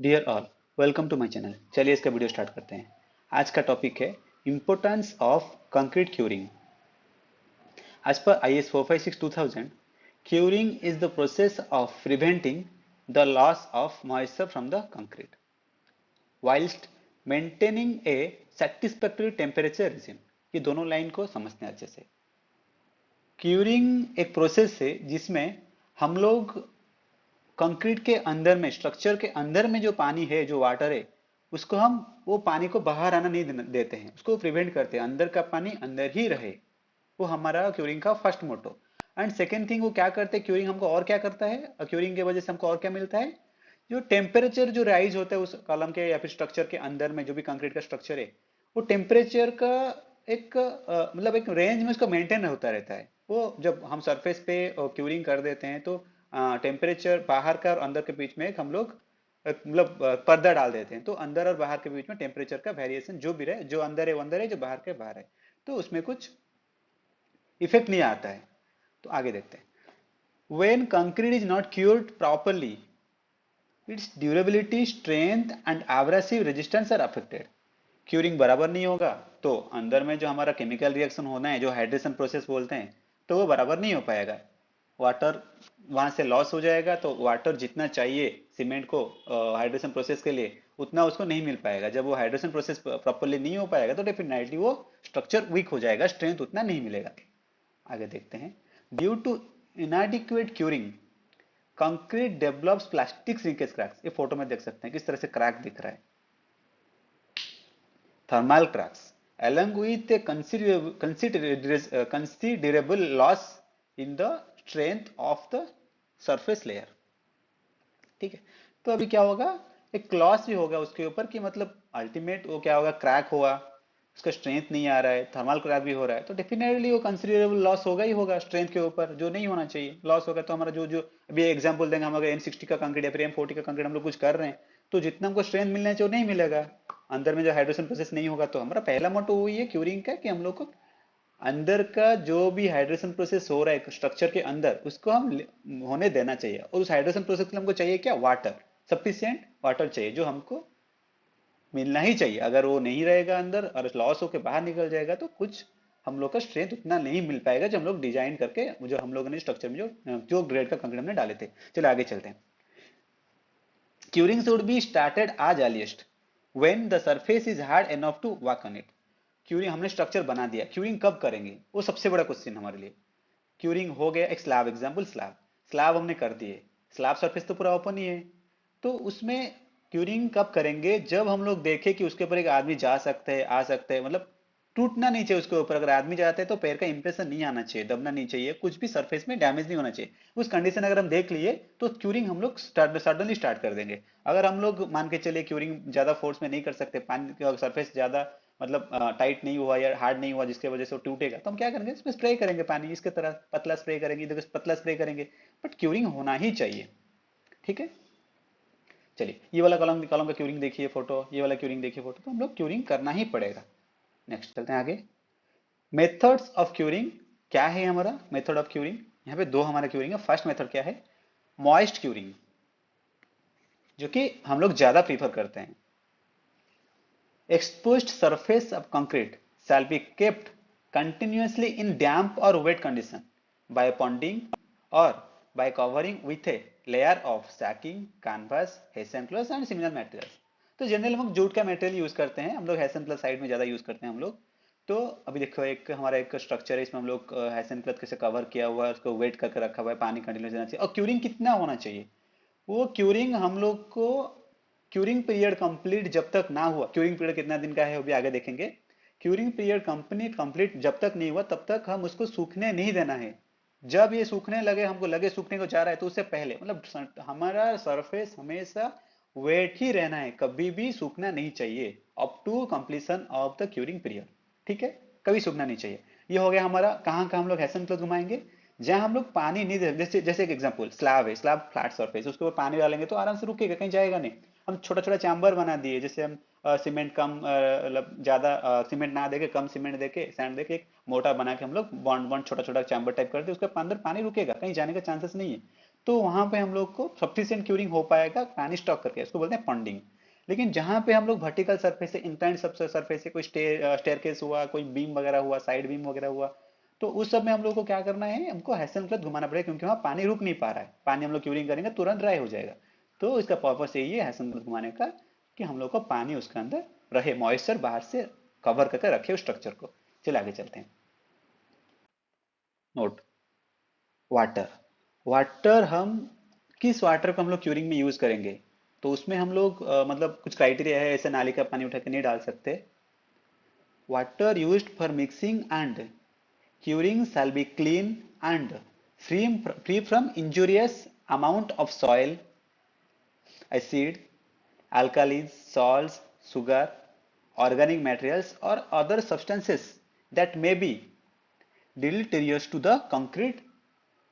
Dear all, welcome to my channel. चलिए इसका video start करते हैं। आज का टॉपिक है importance of concrete curing. As per IS 456-2000, curing is the process of preventing the loss of moisture from the concrete whilst maintaining a satisfactory temperature regime। ये दोनों line को समझते हैं अच्छे से। क्यूरिंग एक प्रोसेस है जिसमें हम लोग कंक्रीट के अंदर में, स्ट्रक्चर के अंदर में जो पानी है, जो वाटर है, उसको हम वो पानी को बाहर आना नहीं देते हैं, उसको प्रिवेंट करते हैं, अंदर का पानी अंदर ही रहे। वो हमारा क्यूरिंग का first motto. And second thing वो क्या करते हैं, क्यूरिंग हमको और क्या करता है, क्यूरिंग की वजह से हमको और क्या मिलता है, जो टेम्परेचर जो राइज होता है उस कॉलम के या फिर स्ट्रक्चर के अंदर में, जो भी कंक्रीट का स्ट्रक्चर है, वो टेम्परेचर का एक मतलब एक रेंज में उसका मेंटेन होता रहता है। वो जब हम सरफेस पे क्यूरिंग कर देते हैं तो टेम्परेचर बाहर का और अंदर के बीच में एक हम लोग मतलब पर्दा डाल देते हैं, तो अंदर और बाहर के बीच में टेम्परेचर का वेरिएशन जो भी रहे, जो अंदर है वो अंदर है, जो बाहर के बाहर है, तो उसमें कुछ इफेक्ट नहीं आता है। तो आगे देखते हैं। When concrete is not cured properly, it's durability, strength and abrasive resistance R affected. Curing बराबर नहीं होगा तो अंदर में जो हमारा केमिकल रिएक्शन होना है, जो हाइड्रेशन प्रोसेस बोलते हैं, तो वो बराबर नहीं हो पाएगा। वाटर वहां से लॉस हो जाएगा, तो वाटर जितना चाहिए सीमेंट को हाइड्रेशन प्रोसेस के लिए, उतना उसको नहीं मिल पाएगा। जब वो हाइड्रेशन प्रोसेस प्रॉपरली नहीं हो पाएगा तो डेफिनेटली वो स्ट्रक्चर वीक हो जाएगा, स्ट्रेंथ उतना नहीं मिलेगा। आगे देखते हैं। Due to inadequate curing, concrete develops plastic shrinkage cracks. ये फोटो में देख सकते हैं किस तरह से क्रैक दिख रहा है, thermal cracks, along with a considerable loss in the strength of the surface layer। ठीक है, तो अभी क्या होगा, एक लॉस भी होगा उसके ऊपर, कि मतलब अल्टीमेट वो क्या होगा, क्रैक होगा, उसका स्ट्रेंथ नहीं आ रहा है, थर्मल क्रैक भी हो रहा है, तो डेफिनेटली वो कंसिडरेबल लॉस होगा ही होगा स्ट्रेंथ के ऊपर, जो नहीं होना चाहिए। लॉस होगा तो हमारा जो जो अभी एग्जांपल देंगे, हम अगर N60 का कंक्रीट या फिर M40 का कंक्रीट हम लोग कुछ कर रहे हैं, तो जितना हमको स्ट्रेंथ मिलना चाहिए वो नहीं मिलेगा, अंदर में जो हाइड्रेशन प्रोसेस नहीं होगा। तो हमारा पहला मोटो वही है क्यूरिंग का, कि हम लोग को अंदर का जो भी हाइड्रेशन प्रोसेस हो रहा है स्ट्रक्चर के अंदर, उसको हम होने देना चाहिए। और उस हाइड्रेशन प्रोसेस के लिए हमको चाहिए क्या, वाटर, सफिशिएंट वाटर चाहिए, जो हमको मिलना ही चाहिए। अगर वो नहीं रहेगा अंदर और लॉस होकर बाहर निकल जाएगा, तो कुछ हम लोग का स्ट्रेंथ उतना नहीं मिल पाएगा जो हम लोग डिजाइन करके, जो हम लोगों ने स्ट्रक्चर में जो जो ग्रेड का कंक्रीट हमने डाले थे। चलो आगे चलते हैं। Curing should be started as earliest when the surface is hard enough to work on it. Curing हमने स्ट्रक्चर बना दिया, क्यूरिंग कब करेंगे, वो सबसे बड़ा क्वेश्चन हमारे लिए। क्यूरिंग हो गया, एक स्लैब, एग्जांपल स्लैब, स्लैब हमने कर दिए, स्लैब सरफेस तो पूरा ओपन ही है, तो उसमें क्यूरिंग कब करेंगे, जब हम लोग देखें कि उसके ऊपर एक आदमी जा सकते हैं, आ सकते हैं, मतलब टूटना नहीं चाहिए उसके ऊपर। अगर आदमी जाते हैं तो पैर का इंप्रेशन नहीं आना चाहिए, दबना नहीं चाहिए, कुछ भी सरफेस में डैमेज नहीं होना चाहिए। उस कंडीशन अगर हम देख लिए तो क्यूरिंग हम लोग सडनली स्टार्ट कर देंगे। अगर हम लोग मान के चले क्यूरिंग ज्यादा फोर्स में नहीं कर सकते, पानी का सरफेस ज्यादा मतलब टाइट नहीं हुआ या हार्ड नहीं हुआ जिसके वजह से वो टूटेगा, तो हम क्या करेंगे, इसमें स्प्रे करेंगे पानी, इसके तरह पतला स्प्रे करेंगे, देखो पतला स्प्रे करेंगे, बट क्यूरिंग होना ही चाहिए। ठीक है, चलिए ये वाला कॉलम कॉलम का क्यूरिंग देखिए फोटो, ये वाला क्यूरिंग देखिए फोटो, तो हम लोग क्यूरिंग करना ही पड़ेगा। नेक्स्ट चलते हैं आगे। मेथड्स ऑफ क्यूरिंग क्या है हमारा, मेथड ऑफ क्यूरिंग, यहाँ पे दो हमारा क्यूरिंग है। फर्स्ट मेथड क्या है, मॉइस्ट क्यूरिंग, जो कि हम लोग ज्यादा प्रीफर करते हैं। Exposed surface of concrete shall be kept continuously in damp or wet condition by ponding or by covering with a layer of sacking, canvas, hessian plus and similar materials। तो general हम लोग jute का material use करते हैं, हम लोग हेसन plus side में ज्यादा यूज करते हैं हम लोग। तो अभी देखो एक हमारा एक स्ट्रक्चर है, इसमें हम लोग हेसन प्लस कैसे कवर किया हुआ है, उसको वेट करके रखा हुआ है, पानी कंटिन्यूस देना चाहिए। और क्यूरिंग कितना होना चाहिए, वो क्यूरिंग हम लोग को, क्यूरिंग पीरियड कंप्लीट जब तक ना हुआ, क्यूरिंग पीरियड कितना दिन का है वो भी आगे देखेंगे। क्यूरिंग पीरियड कंप्लीट जब तक नहीं हुआ तब तक हम उसको सूखने नहीं देना है। जब ये सूखने लगे, हमको लगे सूखने को जा रहा है, तो उससे पहले मतलब हमारा सरफेस हमेशा वेट ही रहना है, कभी भी सूखना नहीं चाहिए up to completion of the curing period. ठीक है, कभी सूखना नहीं चाहिए। ये हो गया हमारा, कहाँ कहाँ हम लोग हैसन प्लस घुमाएंगे, जहां हम लोग पानी नहीं दे, जैसे जैसे एक एग्जांपल स्लैब है, स्लैब फ्लैट सरफेस, उसके ऊपर पानी डालेंगे तो आराम से रुकेगा, कहीं जाएगा नहीं। हम छोटा छोटा चैम्बर बना दिए, जैसे हम सीमेंट कम मतलब ज्यादा सीमेंट ना देके, कम सीमेंट देके, सैंड देके एक मोटा बना के हम लोग बॉन्ड बॉन्ड छोटा छोटा चैम्बर टाइप कर दे, उसके अंदर पानी रुकेगा, कहीं जाने का चांसेस नहीं है। तो वहां पे हम लोग को सफिशिएंट क्यूरिंग हो पाएगा पानी स्टॉक करके, इसको बोलते हैं पॉन्डिंग। लेकिन जहां पे हम लोग वर्टिकल सरफेस से, इंक्लाइंड सरफेस से कोई स्टेयरकेस हुआ, कोई बीम वगैरह हुआ, साइड बीम वगैरह हुआ, तो उस सब में हम लोग को क्या करना है, हमको हेसेनफ्लड घुमाना पड़ेगा, क्योंकि वहां पानी रुक नहीं पा रहा है, पानी हम लोग क्यूरिंग करेंगे तुरंत ड्राई हो जाएगा। तो इसका पर्पस यही है हेसेनफ्लड घुमाने का, कि हम लोग को पानी उसके अंदर रहे, मॉइस्चर बाहर से कवर करके रखे उस स्ट्रक्चर को। चलिए आगे चलते हैं। Note, water. वाटर हम किस वाटर को हम लोग क्यूरिंग में यूज करेंगे, तो उसमें हम लोग मतलब कुछ क्राइटेरिया है, ऐसे नाली का पानी उठा के नहीं डाल सकते। Water used for mixing and curing shall be clean and free from injurious amount of soil, acid, alkalis, salts, sugar, organic materials or other substances that may be deleterious to the concrete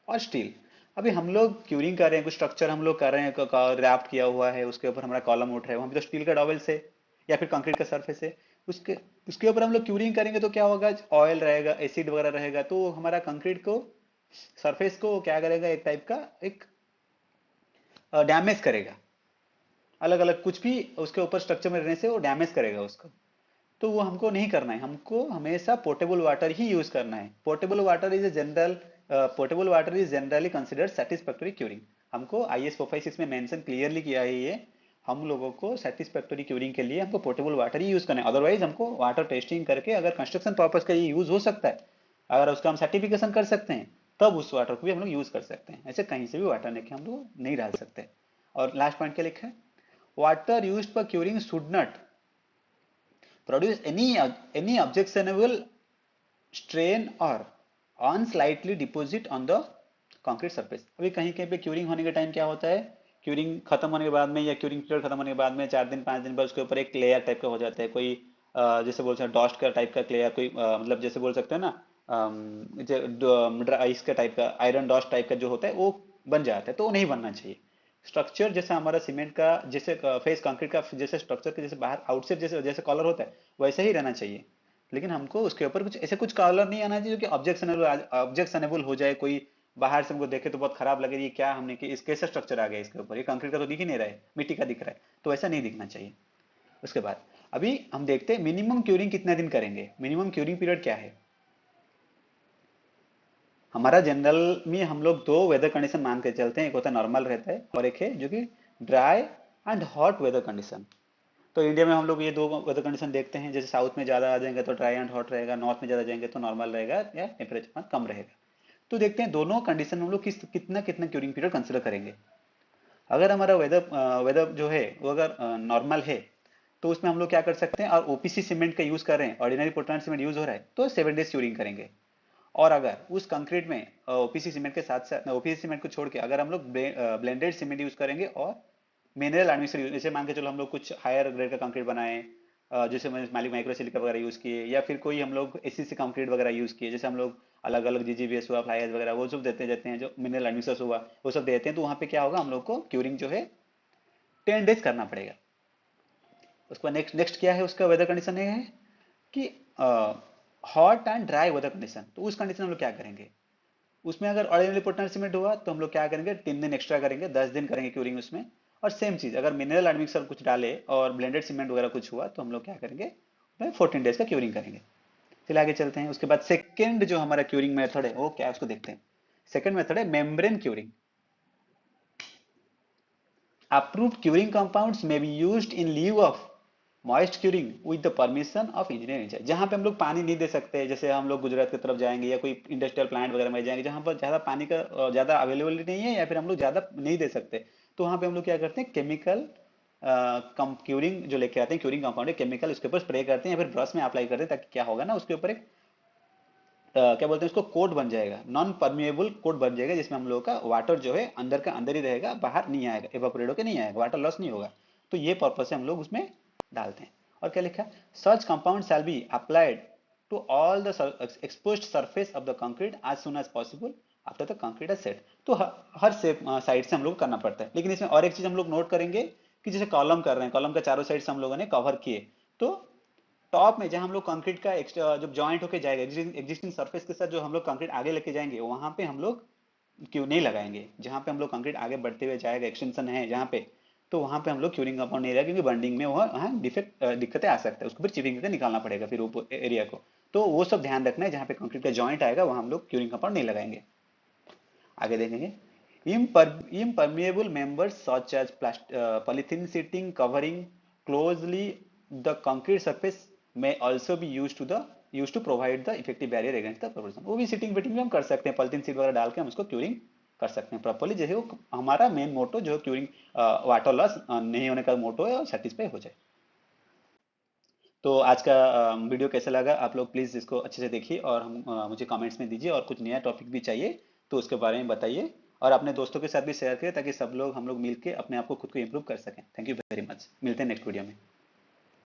और steel. अभी हम लोग curing कर रहे हैं, कुछ structure हम लोग कर रहे हैं, रैप्ट किया हुआ है, उसके ऊपर हमारा कॉलम उठ रहा है, वहां पे तो स्टील का डॉवेल से या फिर कंक्रीट का सरफेस है, उसके उसके ऊपर हम लोग क्यूरिंग करेंगे तो क्या होगा, ऑयल रहेगा, एसिड वगैरह रहेगा, तो हमारा कंक्रीट को, सरफेस को क्या करेगा, एक टाइप का एक डैमेज करेगा। अलग अलग कुछ भी उसके ऊपर स्ट्रक्चर में रहने से वो डैमेज करेगा उसको। तो वो हमको नहीं करना है, हमको हमेशा पोर्टेबल वाटर ही यूज करना है। Portable water is generally considered satisfactory curing. हमको IS 456 में मेंशन क्लियरली किया है ये, हम लोगों को सेटिस्फैक्टरी क्यूरिंग के लिए हमको पोर्टेबल वाटर ही यूज करना है। अदरवाइज हमको वाटर टेस्टिंग करके, अगर कंस्ट्रक्शन पर्पज का ये यूज हो सकता है, अगर उसका हम सर्टिफिकेशन कर सकते हैं, तब उस वाटर को भी हम लोग यूज कर सकते हैं। ऐसे कहीं से भी वाटर लेके हम लोग नहीं डाल सकते। और लास्ट पॉइंट क्या लिखा है, water used for curing should not produce any objectionable strain or unsightly deposit on the concrete surface। अभी कहीं कहीं पे क्यूरिंग होने के टाइम क्या होता है, क्यूरिंग खत्म होने के बाद में या क्यूरिंग पीरियड खत्म होने के बाद में 4 दिन 5 दिन बाद उसके ऊपर एक लेयर टाइप का हो जाता है, कोई जैसे बोल सकते हैं डॉस्ट का टाइप का लेयर, कोई मतलब जैसे बोल सकते हैं ना, आइस का टाइप का, आयरन डॉस्ट टाइप का जो होता है वो बन जाता है, तो वो नहीं बनना चाहिए। स्ट्रक्चर जैसे हमारा सीमेंट का, जैसे फेस कंक्रीट का जैसे स्ट्रक्चर के जैसे बाहर आउटसाइड जैसे जैसे कलर होता है, वैसे ही रहना चाहिए। लेकिन हमको उसके ऊपर कुछ ऐसे कुछ कलर नहीं आना चाहिए जो कि ऑब्जेक्शनेबल हो जाए, कोई बाहर से हमको देखे तो बहुत खराब लगे, ये क्या हमने कि इस कैसा स्ट्रक्चर आ गया इसके ऊपर, ये कंक्रीट का तो दिख ही नहीं रहा है, मिट्टी का दिख रहा है, तो ऐसा नहीं दिखना चाहिए। उसके बाद अभी हम देखते हैं मिनिमम क्यूरिंग कितना दिन करेंगे। मिनिमम क्यूरिंग पीरियड क्या है, हमारा जनरल में हम लोग दो वेदर कंडीशन मान के चलते हैं, एक होता है नॉर्मल रहता है और एक है जो कि dry and hot weather condition. तो इंडिया में हम लोग ये दो वेदर कंडीशन देखते हैं, जैसे साउथ में ज्यादा आ जाएंगे तो ड्राई एंड हॉट रहेगा, नॉर्थ में ज्यादा जाएंगे तो नॉर्मल रहेगा या टेम्परेचर कम रहेगा। तो देखते हैं दोनों कंडीशन में हम लोग कितना कितना क्यूरिंग पीरियड कंसिडर करेंगे। अगर हमारा वेदर वेदर जो है वो अगर नॉर्मल है, तो उसमें हम लोग क्या कर सकते हैं, और OPC सीमेंट का यूज कर रहे हैं, ऑर्डिनरी पोर्टलैंड सीमेंट यूज हो रहा है, तो 7 डेज क्यूरिंग करेंगे। और अगर उस कंक्रीट में OPC सीमेंट के साथ साथ, OPC सीमेंट को छोड़ के अगर हम लोग ब्लेंडेड सीमेंट यूज करेंगे और मिनरल एडमिक्सर यूज, जैसे मान के चलो हम लोग कुछ हायर ग्रेड का कंक्रीट बनाए, जैसे मालिक माइक्रोसिलिका वगैरह यूज किए, या फिर कोई हम लोग SCC कंक्रीट वगैरह यूज किए, जैसे हम लोग अलग अलग GGBS हुआ, फ्लाई वगैरह, वो सब देते हैं, जो मिनरल एडमिक्सर हुआ वो सब देते हैं, तो वहां पे क्या होगा, हम लोग को क्यूरिंग जो है 10 डेज करना पड़ेगा। उसके बाद नेक्स्ट नेक्स्ट क्या है, उसका वेदर कंडीशन है कि hot and dry weather condition. तो उस कंडीशन में हम लोग क्या करेंगे, उसमें अगर ऑर्डिनरी पोर्टलैंड सीमेंट हुआ तो हम लोग क्या करेंगे, 3 दिन एक्स्ट्रा करेंगे, 10 दिन करेंगे क्यूरिंग उसमें। और सेम चीज अगर मिनरल एडमिक्सर कुछ डाले और ब्लेंडेड सीमेंट वगैरह कुछ हुआ तो हम लोग क्या करेंगे, उसमें 14 डेज का क्यूरिंग करेंगे। चलिए आगे चलते हैं। उसके बाद सेकेंड जो हमारा क्यूरिंग मेथड है वो क्या है, उसको देखते हैं। सेकेंड मेथड है membrane curing. Approved curing compounds may be used in lieu of moist curing with the permission of engineer in charge। जहाँ पे हम लोग पानी नहीं दे सकते, जैसे हम लोग गुजरात की तरफ जाएंगे या कोई इंडस्ट्रियल प्लांट वगैरह में जाएंगे जहाँ पर ज्यादा पानी का ज्यादा अवेलेबिलिटी नहीं है, या फिर हम लोग ज्यादा नहीं दे सकते, तो वहाँ पे हम लोग क्या करते हैं, केमिकल क्यूरिंग जो लेके आते हैं, क्यूरिंग कंपाउंड केमिकल उसके ऊपर स्प्रे करते हैं या फिर ब्रश में अप्लाई करते हैं, ताकि क्या होगा ना, उसके ऊपर एक क्या बोलते हैं उसको, कोट बन जाएगा, नॉन परमिएबल कोट बन जाएगा, जिसमें हम लोगों का वाटर जो है अंदर का अंदर ही रहेगा, बाहर नहीं आएगा, एवापोरेट होकर नहीं आएगा, वाटर लॉस नहीं होगा। तो ये पर्पज से हम लोग उसमें डालते हैं। और क्या लिखा, such compound shall be applied to all the exposed surface of the concrete as soon as possible after the concrete is set. तो हर साइड से हम लोग करना पड़ता है। लेकिन इसमें और एक चीज हम लोग नोट करेंगे कि जैसे कॉलम कर रहे हैं, कॉलम का चारों साइड से हम लोगों ने कवर किए, तो टॉप में जहां हम लोग कंक्रीट का जब जॉइंट होके जाएगा एग्जिस्टिंग सरफेस के साथ, जो हम लोग कंक्रीट आगे लेके जाएंगे, वहां पे हम लोग क्यों नहीं लगाएंगे, जहाँ पे हम लोग कंक्रीट आगे बढ़ते हुए जाएगा, एक्सटेंशन है जहाँ पे, तो वहाँ पे हम लोग क्यूरिंग कंपाउंड नहीं लगाएंगे, क्योंकि बॉन्डिंग में वहाँ दिक्कतें आ सकता है, उसको फिर चिपिंग करके निकालना पड़ेगा फिर वो एरिया को। तो वो सब ध्यान रखना है, जहाँ पे कंक्रीट का जॉइंट आएगा वहाँ हम लोग क्यूरिंग कंपाउंड नहीं लगाएंगे। आगे देखेंगे, impermeable members such as polythene sheeting covering closely the concrete surface may also be used to provide the effective barrier against the corrosion। वो भी सीटिंग फिटिंग भी हम कर सकते हैं, पॉलिथीन शीट वगैरह डाल के हम उसको क्यूरिंग कर सकते हैं प्रॉपर्ली, जैसे वो हमारा मेन मोटो जो क्यूरिंग वाटर लॉस नहीं होने का मोटो है, और सेटिस्फाई हो जाए। तो आज का वीडियो कैसा लगा आप लोग प्लीज़ इसको अच्छे से देखिए, और मुझे कमेंट्स में दीजिए, और कुछ नया टॉपिक भी चाहिए तो उसके बारे में बताइए, और अपने दोस्तों के साथ भी शेयर करें, ताकि सब लोग हम लोग मिलके अपने आप को खुद को इम्प्रूव कर सकें। थैंक यू वेरी मच, मिलते हैं नेक्स्ट वीडियो में।